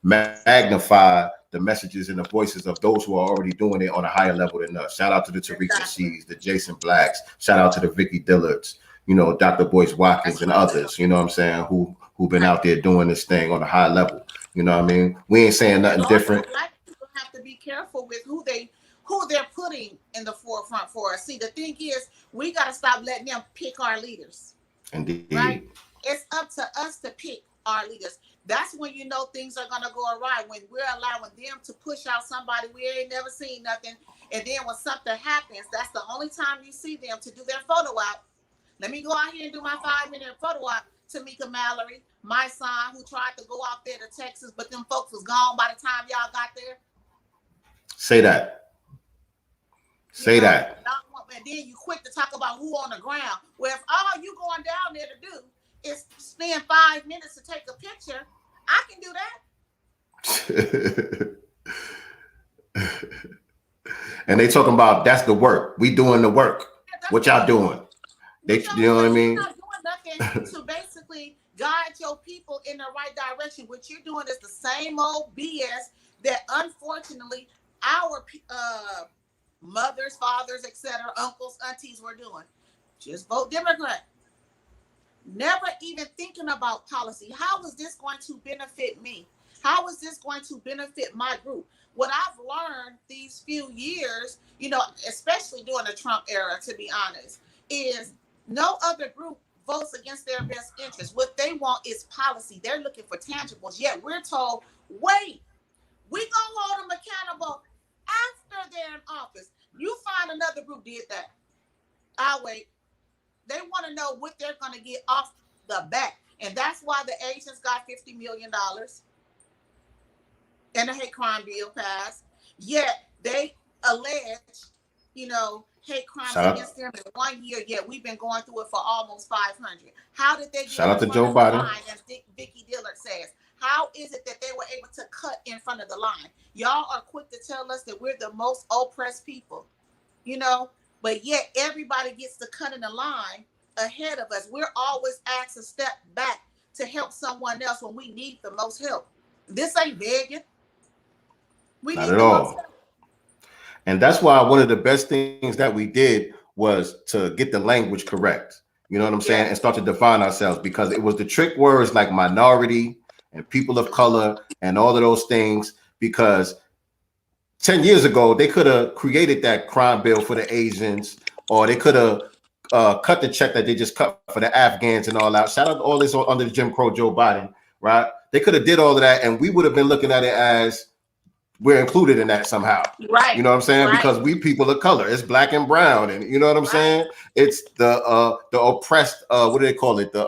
magnify the messages and the voices of those who are already doing it on a higher level than us. Shout out to the Tariq C's, the Jason Blacks. Shout out to the Vicky Dillards, you know, Dr. Boyce Watkins and others, you know what I'm saying, who've been out there doing this thing on a high level. You know what I mean? We ain't saying nothing different. Black people have to be careful with who they're putting in the forefront for us. See, the thing is, we got to stop letting them pick our leaders. Indeed. Right? It's up to us to pick our leaders. That's when you know things are gonna go awry, when we're allowing them to push out somebody we ain't never seen nothing, and then when something happens, that's the only time you see them to do their photo op. Let me go out here and do my 5-minute photo op. Tamika Mallory, my son, who tried to go out there to Texas, but them folks was gone by the time y'all got there. Say that. That. And then you quick to talk about who on the ground. Well, if all you going down there to do is spend 5 minutes to take a picture, I can do that. And they talking about that's the work. We doing the work. What y'all doing? They, you know what I mean? You're not doing nothing to basically guide your people in the right direction. What you're doing is the same old BS that unfortunately our mothers, fathers, etc., uncles, aunties were doing. Just vote Democrat. Never even thinking about policy. How is this going to benefit me? How is this going to benefit my group? What I've learned these few years, you know, especially during the Trump era, to be honest, is no other group votes against their best interest. What they want is policy. They're looking for tangibles. Yet we're told, wait, we gonna hold them accountable after they're in office. You find another group did that. I'll wait. They want to know what they're going to get off the bat. And that's why the Asians got $50 million and the hate crime bill passed. Yet they allege, you know, hate crimes against them in 1 year. Yet we've been going through it for almost 500. How did they get shout out to Joe Biden? As Vicky Dillard says. How is it that they were able to cut in front of the line? Y'all are quick to tell us that we're the most oppressed people, you know, but yet everybody gets to cut in the line ahead of us. We're always asked to step back to help someone else when we need the most help. This ain't begging. We Not need at the all. most help. And that's why one of the best things that we did was to get the language correct. You know what I'm saying? And start to define ourselves, because it was the trick words like minority and people of color and all of those things, because 10 years ago, they could have created that crime bill for the Asians, or they could have cut the check that they just cut for the Afghans and all out. Shout out to all this under the Jim Crow Joe Biden, right? They could have did all of that, and we would have been looking at it as we're included in that somehow. Right. You know what I'm saying? Right. Because we people of color, it's black and brown, and you know what I'm saying? It's the oppressed, what do they call it? The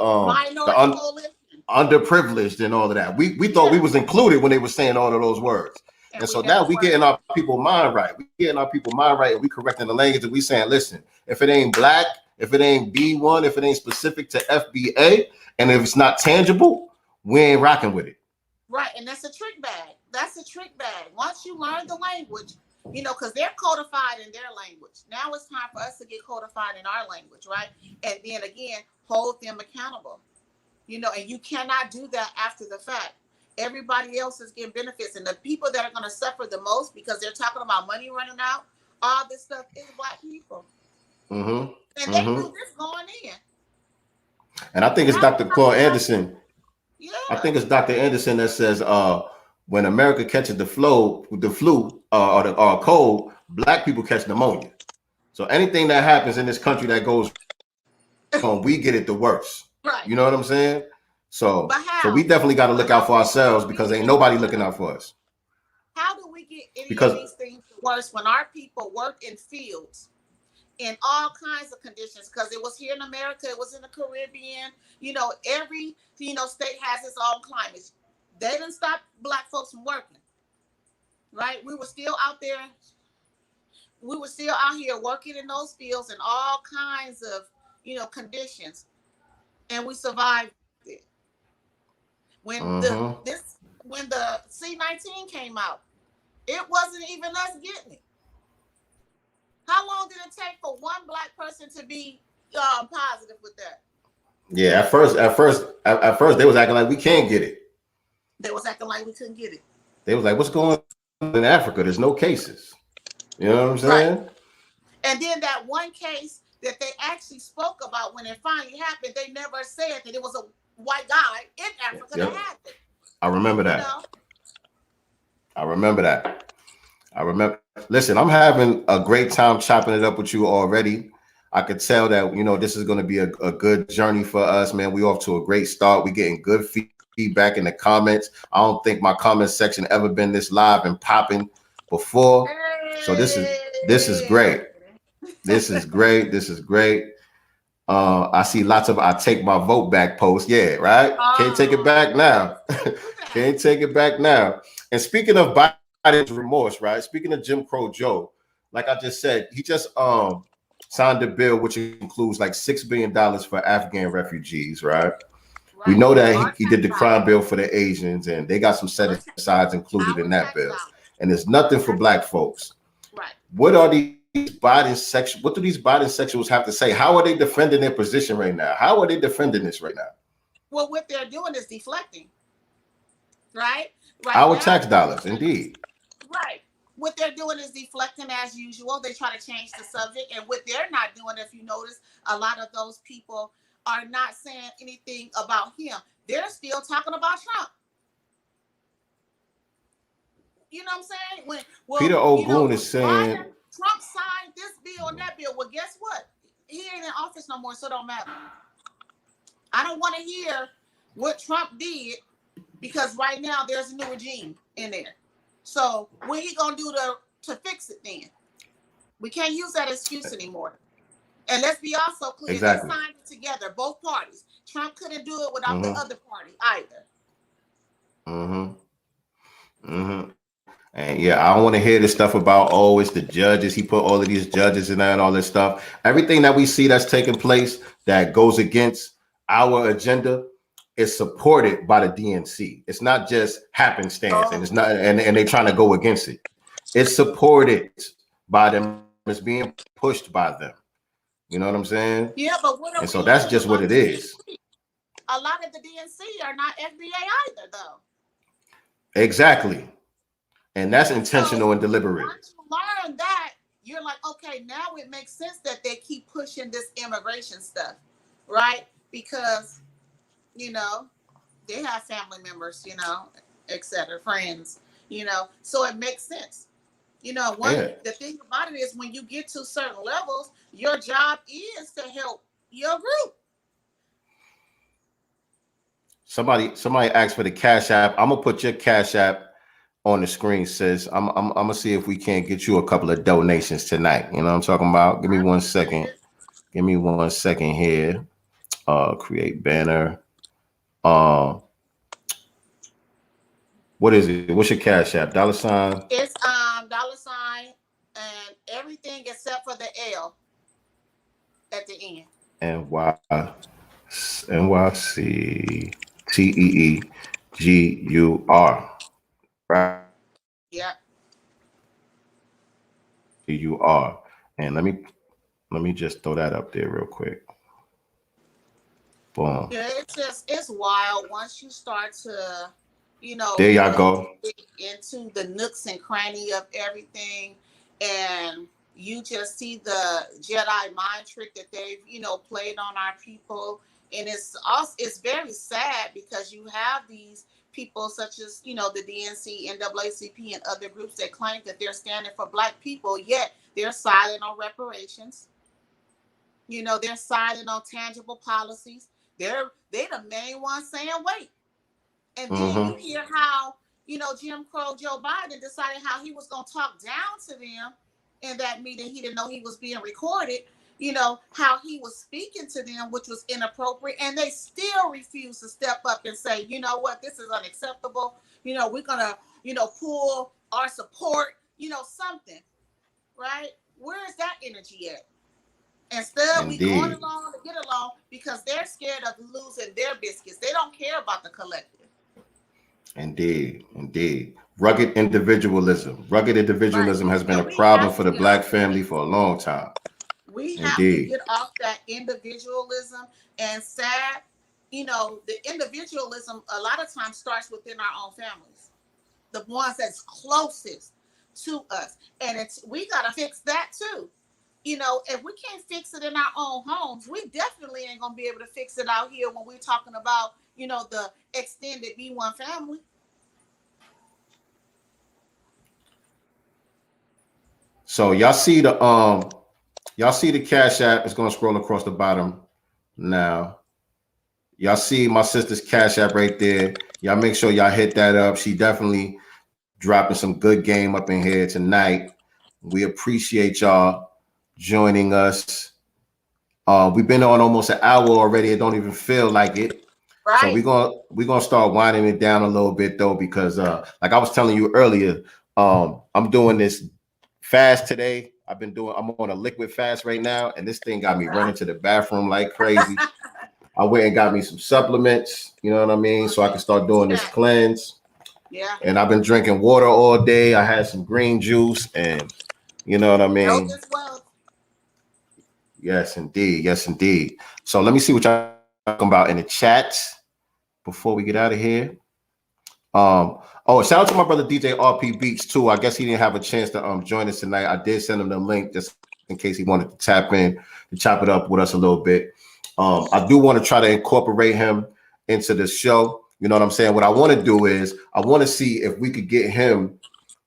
underprivileged and all of that. We thought we was included when they were saying all of those words. And so now we getting our people mind right. We getting our people mind right, and we correcting the language, and we saying, listen, if it ain't black, if it ain't B1, if it ain't specific to FBA, and if it's not tangible, we ain't rocking with it. Right, and that's a trick bag. That's a trick bag. Once you learn the language, you know, because they're codified in their language. Now it's time for us to get codified in our language, right? And then again, hold them accountable. You know, and you cannot do that after the fact. Everybody else is getting benefits, and the people that are going to suffer the most because they're talking about money running out, all this stuff is Black people. Mm-hmm. And they knew this going in. And I think it's Dr. Claude Anderson. Yeah. I think it's Dr. Anderson that says, when America catches the flu or the cold, Black people catch pneumonia. So anything that happens in this country that goes on, we get it the worst. Right. You know what I'm saying? So we definitely got to look out for ourselves, because ain't nobody looking out for us. How do we get any of these things worse when our people work in fields in all kinds of conditions? Because it was here in America, it was in the Caribbean. You know, every state has its own climate. They didn't stop Black folks from working, right? We were still out there. We were still out here working in those fields in all kinds of conditions, and we survived it. When the C-19 came out, it wasn't even us getting it. How long did it take for one Black person to be positive with that? Yeah, at first, they was acting like we can't get it. They was acting like we couldn't get it. They was like, "What's going on in Africa? There's no cases." You know what I'm saying? Right. And then that one case that they actually spoke about when it finally happened, they never said that it was a white guy in Africa that had it. I remember that. You know? I remember. Listen, I'm having a great time chopping it up with you already. I could tell that, this is going to be a good journey for us, man. We off to a great start. We getting good feedback in the comments. I don't think my comment section ever been this live and popping before. So this is great. This is great. This is great. I see lots of "I take my vote back" posts. Yeah, right. Can't take it back now. Can't take it back now. And speaking of Biden's remorse, right? Speaking of Jim Crow Joe, like I just said, he just signed a bill which includes like $6 billion for Afghan refugees, right? We Right. know that Our he did the tax crime dollars. bill for the Asians, and they got some set asides included Our in that tax bill. dollars. And there's nothing for black folks. Right. What are these what do these bisexuals have to say? How are they defending their position right now? How are they defending this right now? Well, what they're doing is deflecting. Right. Our Now, tax dollars, indeed. right. What they're doing is deflecting as usual. They try to change the subject, and what they're not doing, if you notice, a lot of those people are not saying anything about him. They're still talking about Trump. You know what I'm saying? Peter O'Goon is saying Trump signed this bill and that bill. Well, guess what? He ain't in office no more, so it don't matter. I don't want to hear what Trump did because right now there's a new regime in there. So what he gonna do to fix it then? We can't use that excuse anymore. And let's be also clear, exactly. They signed it together, both parties. Trump couldn't do it without the other party either. And yeah, I don't want to hear this stuff about, oh, it's the judges. He put all of these judges in there and all this stuff. Everything that we see that's taking place that goes against our agenda is supported by the DNC. It's not just happenstance, and it's not, and they're trying to go against it. It's supported by them. It's being pushed by them. You know what I'm saying? Yeah, but what? And so that's just what it is. A lot of the DNC are not FBA either, though. Exactly. And that's intentional and deliberate. Once you learn that, you're like, okay, now it makes sense that they keep pushing this immigration stuff, right? Because, you know, they have family members, you know, et cetera, friends, you know, so it makes sense. You know, the thing about it is when you get to certain levels, your job is to help your group. Somebody asked for the Cash App. I'm gonna put your Cash App on the screen, sis. I'm gonna see if we can't get you a couple of donations tonight. You know what I'm talking about? Give me 1 second. Give me 1 second here. Create banner. What is it? What's your Cash App? $? It's $, and everything except for the L at the end. NYCTEEGUR. Right. Yeah. You are. And let me just throw that up there real quick. Boom. Yeah, it's wild once you start to, you know, there y'all go into the nooks and cranny of everything, and you just see the Jedi mind trick that they've, you know, played on our people. And it's very sad because you have these people such as, you know, the DNC, NAACP, and other groups that claim that they're standing for Black people, yet they're silent on reparations. You know, they're silent on tangible policies. They the main ones saying wait. And then you hear how, you know, Jim Crow Joe Biden decided how he was going to talk down to them in that meeting. He didn't know he was being recorded. You know, how he was speaking to them, which was inappropriate. And they still refuse to step up and say, you know what, this is unacceptable. You know, we're going to, you know, pull our support, you know, something. Right? Where is that energy at? Instead, we going along to get along because they're scared of losing their biscuits. They don't care about the collective. Indeed. Rugged individualism has been a problem for the Black family for a long time. We have to get off that individualism, and sad, you know, the individualism a lot of times starts within our own families, the ones that's closest to us. And we got to fix that too. You know, if we can't fix it in our own homes, we definitely ain't going to be able to fix it out here when we're talking about, you know, the extended B1 family. So y'all see the Cash App. It's going to scroll across the bottom now. Y'all see my sister's Cash App right there. Y'all make sure y'all hit that up. She definitely dropping some good game up in here tonight. We appreciate y'all joining us. We've been on almost an hour already. It don't even feel like it. Right. So we're gonna start winding it down a little bit though, because like I was telling you earlier, I'm doing this fast today. I'm on a liquid fast right now, and this thing got me running to the bathroom like crazy. I went and got me some supplements, you know what I mean? So I can start doing this cleanse. Yeah. And I've been drinking water all day. I had some green juice and you know what I mean? Yes, indeed. Yes, indeed. So let me see what y'all talking about in the chat before we get out of here. Oh, shout out to my brother DJ RP Beats too. I guess he didn't have a chance to join us tonight. I did send him the link just in case he wanted to tap in to chop it up with us a little bit. I do want to try to incorporate him into the show. You know what I'm saying? What I want to do is I want to see if we could get him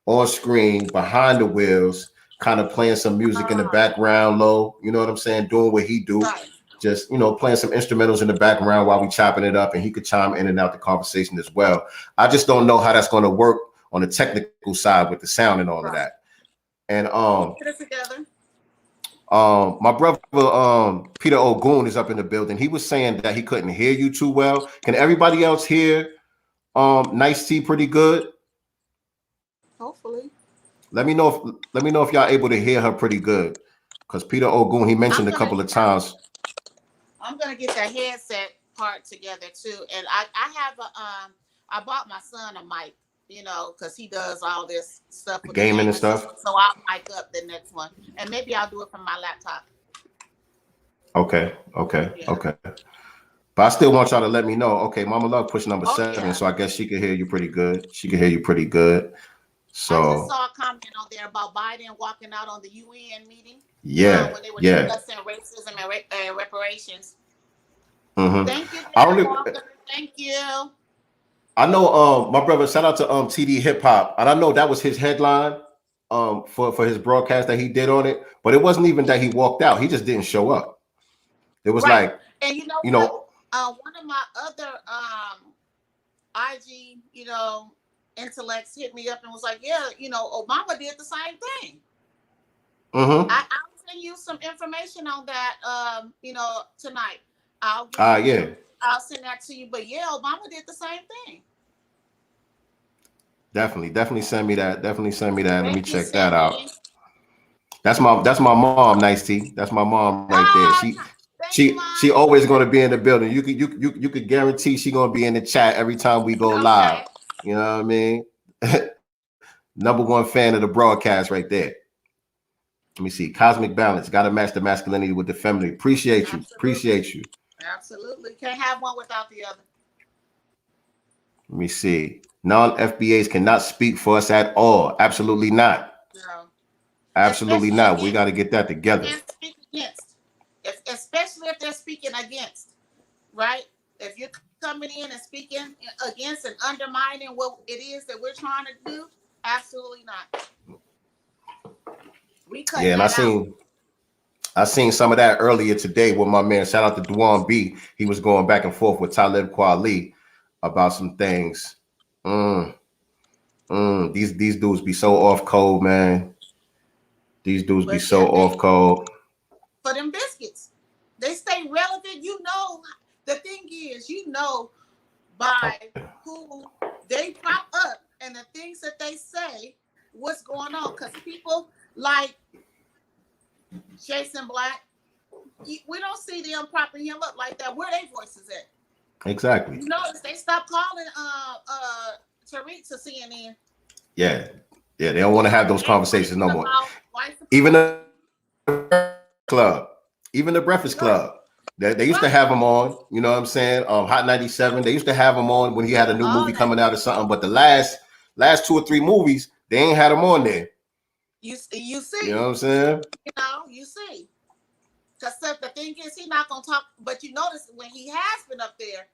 on screen behind the wheels, kind of playing some music in the background low. You know what I'm saying? Doing what he do. Right. Just, you know, playing some instrumentals in the background while we chopping it up, and he could chime in and out the conversation as well. I just don't know how that's going to work on the technical side with the sound and all of that. And Put it together. my brother Peter Ogun is up in the building. He was saying that he couldn't hear you too well. Can everybody else hear NYCTEE pretty good? Hopefully. Let me know if y'all able to hear her pretty good. Because Peter Ogun, he mentioned a couple of times. I'm gonna get the headset part together too. And I have I bought my son a mic, you know, because he does all this stuff with gaming and stuff. So I'll mic up the next one. And maybe I'll do it from my laptop. Okay. But I still want y'all to let me know. Okay, Mama Love push number 7, so I guess she can hear you pretty good. So I just saw a comment on there about Biden walking out on the UN meeting. Yeah, when they were discussing racism and reparations. Mm-hmm. Thank you, Walker. Thank you. I know my brother, shout out to TD Hip Hop, and I know that was his headline for his broadcast that he did on it, but it wasn't even that he walked out, he just didn't show up. It was like, and you know one of my other IG, you know, intellects hit me up and was like, yeah, you know, Obama did the same thing. Mm-hmm. I'll send you some information on that, you know, tonight. I'll send that to you. But yeah, Obama did the same thing. Definitely send me that. Let me check that out. That's my mom, NYCTEE. That's my mom right there. She always going to be in the building. You could guarantee she going to be in the chat every time we go live. You know what I mean? Number one fan of the broadcast right there. Let me see. Cosmic balance. Got to match the masculinity with the femininity. Appreciate you. Absolutely. Can't have one without the other. Let me see. Non-FBAs cannot speak for us at all. Absolutely not. No. Absolutely not. We got to get that together. Can't speak against. Especially if they're speaking against. Right? If you're coming in and speaking against and undermining what it is that we're trying to do, absolutely not. Yeah, and I seen some of that earlier today with my man. Shout out to Dwan B. He was going back and forth with Talib Kweli about some things. These dudes be so off code, man. These dudes be so off code. For them biscuits, they stay relevant. You know, the thing is, you know, by who they prop up and the things that they say, what's going on. Because people like Jason Black, we don't see them propping him up like that. Where their voices at? Exactly. You notice they stopped calling Tariq to CNN. Yeah, they don't want to have those conversations no more. Even the Breakfast Club. They used to have him on, you know what I'm saying? Hot 97. They used to have him on when he had a new movie coming out or something. But the last 2 or 3 movies, they ain't had him on there. You see. You know what I'm saying? You know, you see. Because the thing is, he's not going to talk. But you notice when he has been up there,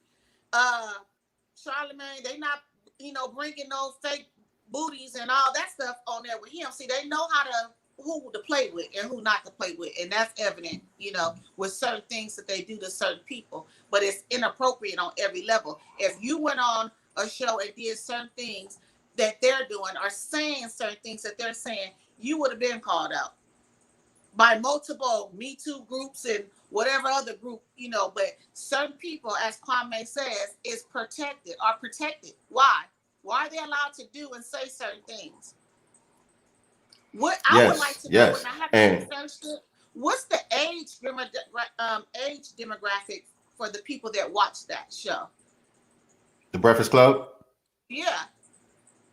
Charlemagne, they not, you know, bringing those fake booties and all that stuff on there with him. See, they know who to play with and who not to play with. And that's evident, you know, with certain things that they do to certain people. But it's inappropriate on every level. If you went on a show and did certain things that they're doing or saying certain things that they're saying, you would have been called out by multiple Me Too groups and whatever other group, you know. But certain people, as Kwame says, is protected. Why? Why are they allowed to do and say certain things? What I would like to know, and I haven't researched it, what's the age demographic for the people that watch that show? The Breakfast Club? Yeah.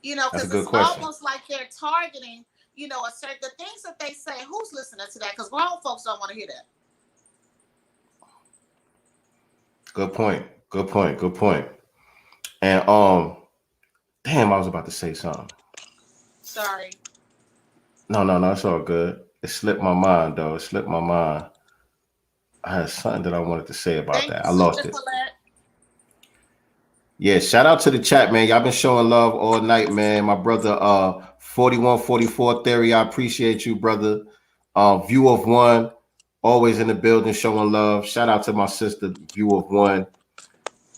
You know, That's a because good it's question. almost like they're targeting, you know, a certain, the things that they say, who's listening to that? Because grown folks don't want to hear that. Good point. Good point. Good point. And damn, I was about to say something. Sorry. No, it's all good. It slipped my mind though. It slipped my mind. I had something that I wanted to say about that. I lost it. Yeah, shout out to the chat, man. Y'all been showing love all night, man. My brother 4144 Theory, I appreciate you, brother. View of One, always in the building showing love. Shout out to my sister, View of One.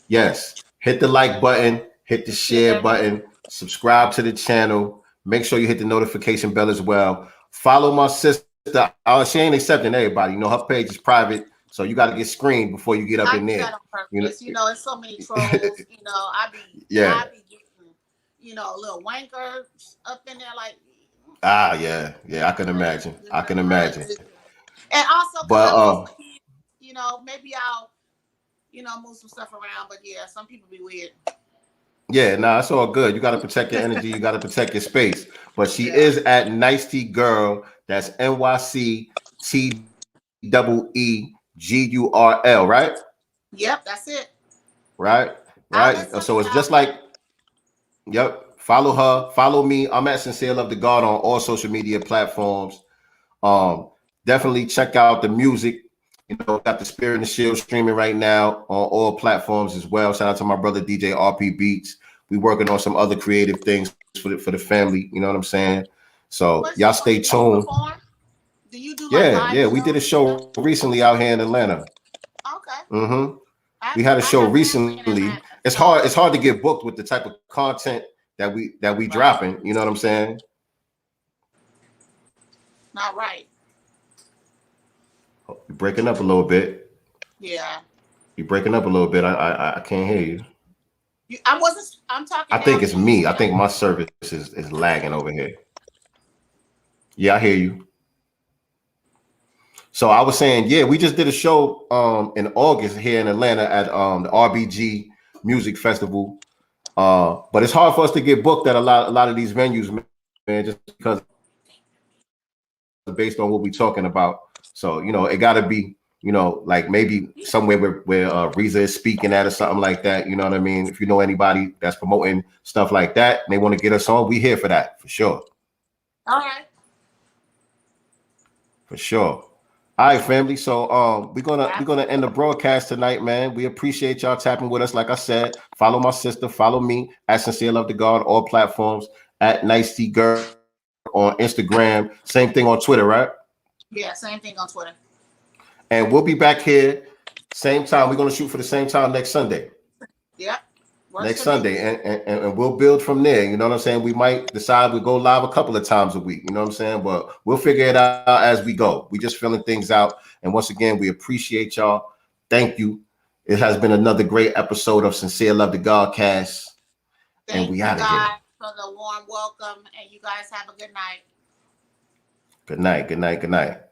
Yes, hit the like button, hit the share button, subscribe to the channel. Make sure you hit the notification bell as well. Follow my sister. She ain't accepting everybody. You know, her page is private, so you got to get screened before you get up in there. That on purpose. You know, it's so many trolls. You know, I be getting, you know, little wankers up in there like. Yeah. I can imagine. I can imagine. And also, but you know, maybe I'll, you know, move some stuff around. But yeah, some people be weird. Yeah, nah, it's all good. You got to protect your energy. You got to protect your space. But she is at NYCTEE. That's NYCTEEGURL, right? Yep, that's it. Right. So it's just like, yep. Follow her. Follow me. I'm at Sincere Luv Da God on all social media platforms. Definitely check out the music. You know, got the Spirit and the Shield streaming right now on all platforms as well. Shout out to my brother DJ RP Beats. We working on some other creative things for the family. You know what I'm saying? So y'all stay tuned. Do you do yeah? We did a show recently out here in Atlanta. Okay. We had a show recently. It's hard to get booked with the type of content that we dropping. You know what I'm saying? Not right. You're breaking up a little bit. Yeah. You're breaking up a little bit. I can't hear you. I'm talking. I think it's me. I think my service is lagging over here. Yeah, I hear you. So I was saying, yeah, we just did a show in August here in Atlanta at the RBG Music Festival. But it's hard for us to get booked at a lot of these venues, man, just because based on what we're talking about. So, you know, it got to be, you know, like maybe somewhere where Reza is speaking at or something like that. You know what I mean? If you know anybody that's promoting stuff like that and they want to get us on, we here for that, for sure. All right. For sure. All right, family. So we're gonna end the broadcast tonight, man. We appreciate y'all tapping with us. Like I said, follow my sister, follow me at Sincere Luv Da God, all platforms, at nyctegur on Instagram. Same thing on Twitter, right? Yeah, same thing on Twitter. And we'll be back here, same time. We're gonna shoot for the same time next Sunday. Yep. Next Sunday, and we'll build from there. You know what I'm saying? We might decide we go live a couple of times a week. You know what I'm saying? But we'll figure it out as we go. We just filling things out. And once again, we appreciate y'all. Thank you. It has been another great episode of Sincere Luv Da GodCast. And we out of here. For the warm welcome, and you guys have a good night. Good night. Good night. Good night.